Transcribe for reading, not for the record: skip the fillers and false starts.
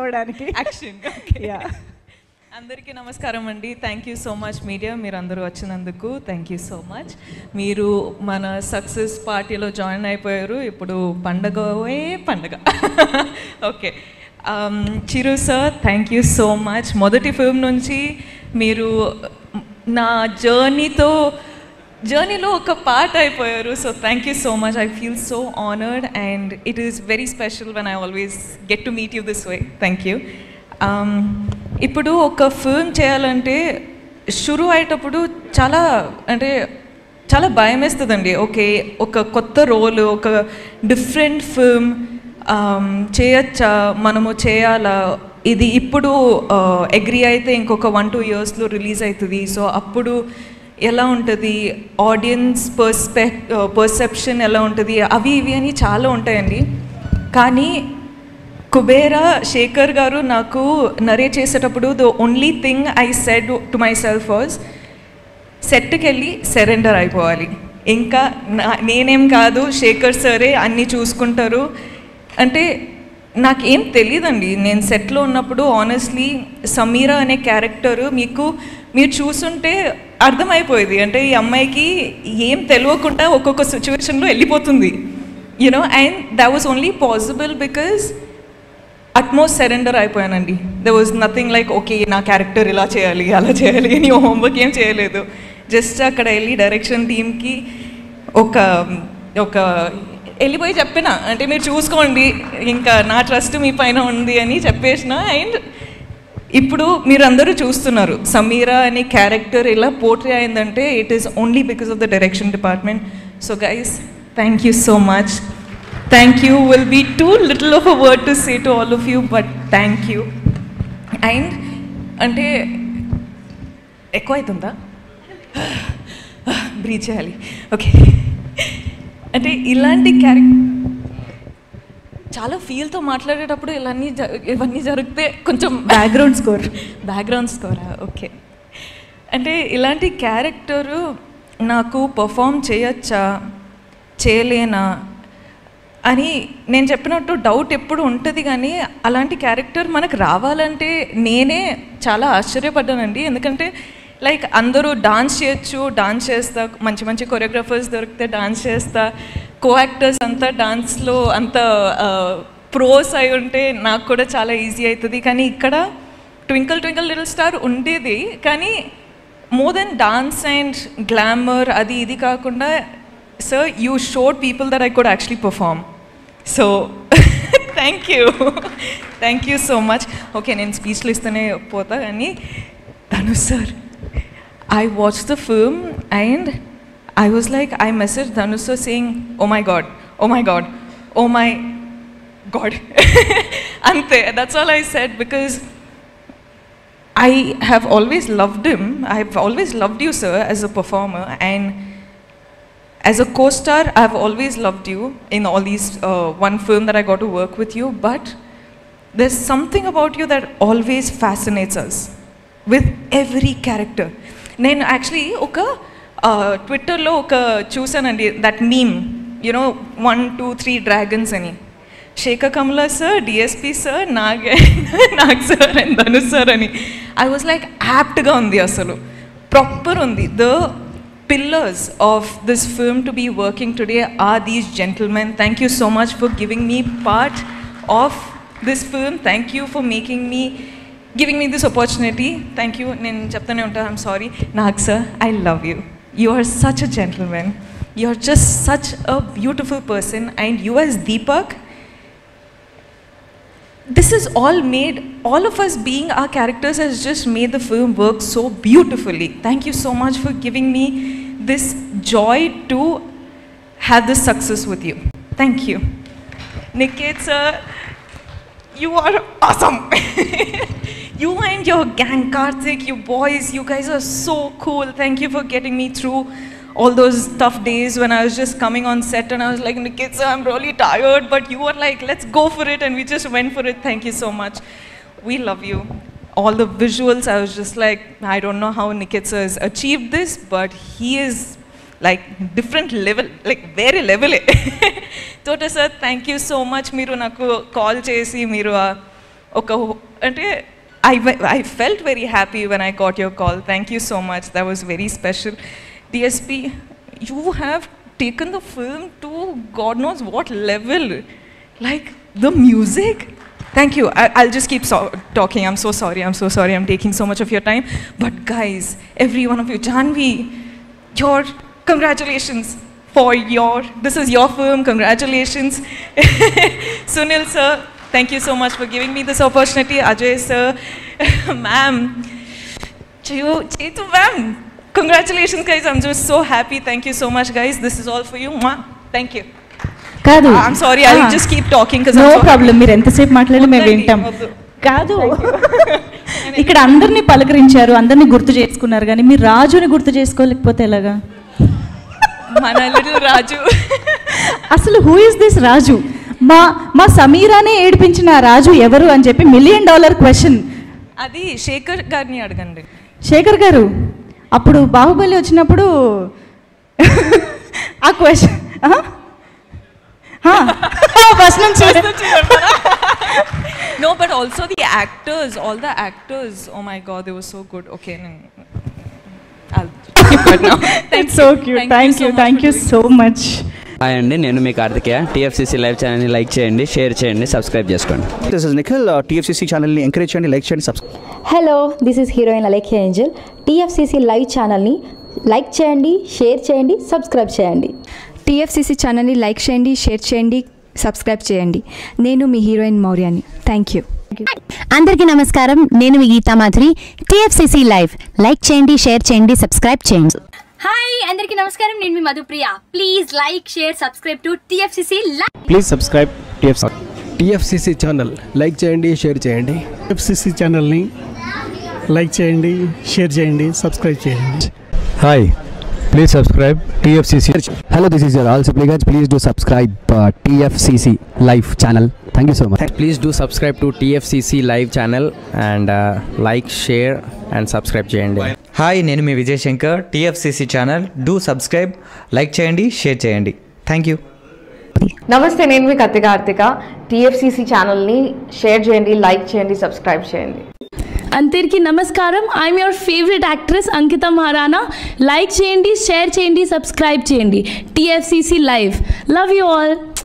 అవ్వడానికి. యాక్షన్. అందరికీ నమస్కారం అండి. Thank you so much media, మీరు అందరూ వచ్చినందుకు థ్యాంక్ యూ సో మచ్. మీరు మన సక్సెస్ పార్టీలో జాయిన్ అయిపోయారు. ఇప్పుడు పండగ. Okay, Chiru sir thank you so much. మొదటి ఫిల్మ్ నుంచి మీరు నా జర్నీలో ఒక పార్ట్ అయిపోయారు. So thank you so much. I feel so honoured and it is very special when I always get to meet you this way. Thank you. ఇప్పుడు ఒక film చేయాలంటే షురూ అయ్యేటప్పుడు చాలా భయం వేస్తుందండి. ఓకే, ఒక కొత్త రోల్, ఒక డిఫరెంట్ ఫిల్మ్ చేయొచ్చా, మనము చేయాలా, ఇది ఇప్పుడు అగ్రీ అయితే ఇంకొక 1-2 yearsలో రిలీజ్ అవుతుంది. సో అప్పుడు ఎలా ఉంటుంది, ఆడియన్స్ పర్సెప్షన్ ఎలా ఉంటుంది, అవి ఇవి అని చాలా ఉంటాయండి. కానీ కుబేరా శేఖర్ గారు నాకు నరేట్ చేసేటప్పుడు the only thing I said to my self was సెట్కి వెళ్ళి సరెండర్ అయిపోవాలి. ఇంకా నేనేం కాదు, శేఖర్ సరే అన్నీ చూసుకుంటారు. అంటే నాకేం తెలియదండి. నేను సెట్లో ఉన్నప్పుడు ఆనెస్ట్లీ సమీరా అనే క్యారెక్టరు మీరు చూసుంటే అర్థమైపోయేది. అంటే ఈ అమ్మాయికి ఏం తెలియకుండా ఒక్కొక్క సిచ్యువేషన్లో వెళ్ళిపోతుంది, you know. And that was only possible because utmost surrender అయిపోయానండి. There was nothing like okay నా క్యారెక్టర్ ఇలా చేయాలి అలా చేయాలి అని హోంవర్క్ ఏం చేయలేదు. జస్ట్ అక్కడ వెళ్ళి డైరెక్షన్ టీమ్కి ఒక వెళ్ళిపోయి చెప్పిన, అంటే మీరు చూసుకోండి, ఇంకా నా ట్రస్ట్ మీ పైన ఉంది అని చెప్పేసిన. అండ్ ఇప్పుడు మీరందరూ చూస్తున్నారు సమీరా అనే క్యారెక్టర్ ఇలా పోర్ట్రే అయిందంటే it is only because of the direction department. So guys, thank you so much. Thank you will be too little of a word to say to all of you, but thank you. And అంటే ఎక్కువ అవుతుందా, breath చేయాలి. Okay, అంటే ఇలాంటి character చాలా ఫీల్తో మాట్లాడేటప్పుడు ఇవన్నీ జరిగితే కొంచెం బ్యాక్గ్రౌండ్ స్కోరా. ఓకే, అంటే ఇలాంటి క్యారెక్టరు నాకు పర్ఫామ్ చేయొచ్చా చేయలేనా అని నేను చెప్పినట్టు డౌట్ ఎప్పుడు ఉంటుంది. కానీ అలాంటి క్యారెక్టర్ మనకు రావాలంటే నేనే చాలా ఆశ్చర్యపడ్డానండి. ఎందుకంటే లైక్ అందరూ డాన్స్ చేయొచ్చు, డాన్స్ చేస్తా, మంచి మంచి కొరియోగ్రాఫర్స్ దొరికితే డాన్స్ చేస్తా, కో యాక్టర్స్ అంతా డాన్స్లో అంత ప్రోస్ అయి ఉంటే నాకు కూడా చాలా ఈజీ అవుతుంది. కానీ ఇక్కడ ట్వింకిల్ ట్వింకిల్ లిటిల్ స్టార్ ఉండేది, కానీ more than dance and glamour అది ఇది కాకుండా sir, you showed people that I could actually perform. So, thank you so much. Okay, నేను స్పీచ్లో ఇస్తూనే పోతా. కానీ Dhanush sir, I watched the film and I was like, I messaged Dhanush sir saying, oh my god, ante, that's all I said, because I have always loved him. I have always loved you, sir, as a performer, and as a co-star, I've always loved you in all these one film that I got to work with you, but there's something about you that always fascinates us with every character. నేను actually ఒక ట్విట్టర్లో ఒక చూసానండి, that meme, you know 1, 2, 3 dragons అని. Shekhar Kamala sir, DSP sir, Nag sir and Dhanush sir అని. I was like యాప్ట్గా ఉంది, అసలు ప్రాపర్ ఉంది. The pillars of this film to be working today are these gentlemen. Thank you so much for giving me part of this film. Thank you for giving me this opportunity. Thank you. Nen cheptane unta, I'm sorry. Nag sir, I love you. You are such a gentleman. You are just such a beautiful person, and you as Deepak, this is all of us being our characters has just made the film work so beautifully. Thank you so much for giving me this joy to have this success with you. Thank you. Niket sir, you are awesome. You and your gang, Karthik, you boys, you guys are so cool. Thank you for getting me through all those tough days when I was just coming on set and I was like, Niket sir, I'm really tired, but you were like, let's go for it, and we just went for it. Thank you so much. We love you. All the visuals, I was just like, I don't know how Niket sir has achieved this, but he is like different level, like very level. Tota sir, thank you so much. Meeru naku call chesi, meeru అంటే I felt very happy when I got your call. Thank you so much. That was very special. DSP, you have taken the film to God knows what level. Like the music. Thank you. I'll just keep talking. I'm so sorry. I'm taking so much of your time. But guys, every one of you, Janvi, congratulations for this is your film. Congratulations. Sunil sir, thank you so much for giving me this opportunity. Ajay sir, ma'am, Chetu ma'am, congratulations guys. I'm just so happy. Thank you so much guys. This is all for you. Thank you. కాదు, I'm sorry, I'll just keep talking because no problem. మీరు ఎంతసేపు మాట్లాడి మేము వింటాం. కాదు, ఇక్కడ అందరినీ పలకరించారు, అందరినీ గుర్తు చేసుకున్నారు, కానీ మీరు రాజుని గుర్తు చేసుకోలేకపోతే ఎలాగా? మన లిటిల్ రాజు. అసలు హూ ఇస్ దిస్ రాజు? మా సమీరానే ఏడిపించిన రాజు ఎవరు అని చెప్పి $1 million క్వశ్చన్. అది శేఖర్ గారిని అడగండి. శేఖర్ గారు అప్పుడు బాహుబలి వచ్చినప్పుడు ఆ క్వశ్చన్ ఫస్ట్ నుంచి. No, but also the actors, all the actors, oh my god, they were so good. Okay, I'll keep it now. It's so cute. Thank you so much. Hi అండి, నేను మీ కార్తికేయ. టీఎఫ్సీసీ లైవ్ ఛానల్ని like చేయండి, share చేయండి, subscribe చేసుకోండి. This is Nikhil. TFCC ఛానల్ని encourage చేయండి, like చేయండి, subscribe. Hello, this is heroine Alekhya Angel. TFCC live ఛానల్ని లైక్ చేయండి, షేర్ చేయండి, సబ్స్క్రైబ్ చేయండి. టీఎఫ్సీసీ ఛానల్ని లైక్ చేయండి, షేర్ చేయండి, సబ్స్క్రైబ్ చేయండి. నేను మీ హీరోయిన్ మౌర్యాని. Thank you. అందరికీ నమస్కారం, నేను మీ Geetha Madhuri. TFCC live like చేయండి, షేర్ చేయండి, సబ్స్క్రైబ్ చేయండి. హాయ్ అందరికీ నమస్కారం, నేను మీ Madhupriya. Please like, share, subscribe to TFCC live. Please subscribe TFCC channel like చేయండి, షేర్ చేయండి. టీఎఫ్సీసీ ఛానల్ని లైక్ చేయండి, షేర్ చేయండి, సబ్స్క్రైబ్ చేయండి. Hi, please subscribe TFCC. Hello, this is your all supplicants. Please do subscribe TFCC live channel. Thank you so much. Please do subscribe to TFCC live channel and like, share and subscribe చేయండి. Hi, నేను మీ Vijay Shankar. TFCC channel do subscribe, like చేయండి, share చేయండి. Thank you. నమస్తే, నేను మీ Karthika. TFCC ఛానల్ని share చేయండి, లైక్ చేయండి, సబ్స్క్రైబ్ చేయండి. అందరికీ నమస్కారం, I'm your favourite actress Ankita Maharana. Like చేయండి, షేర్ చేయండి, సబ్స్క్రైబ్ చేయండి. TFCC live. Love you all.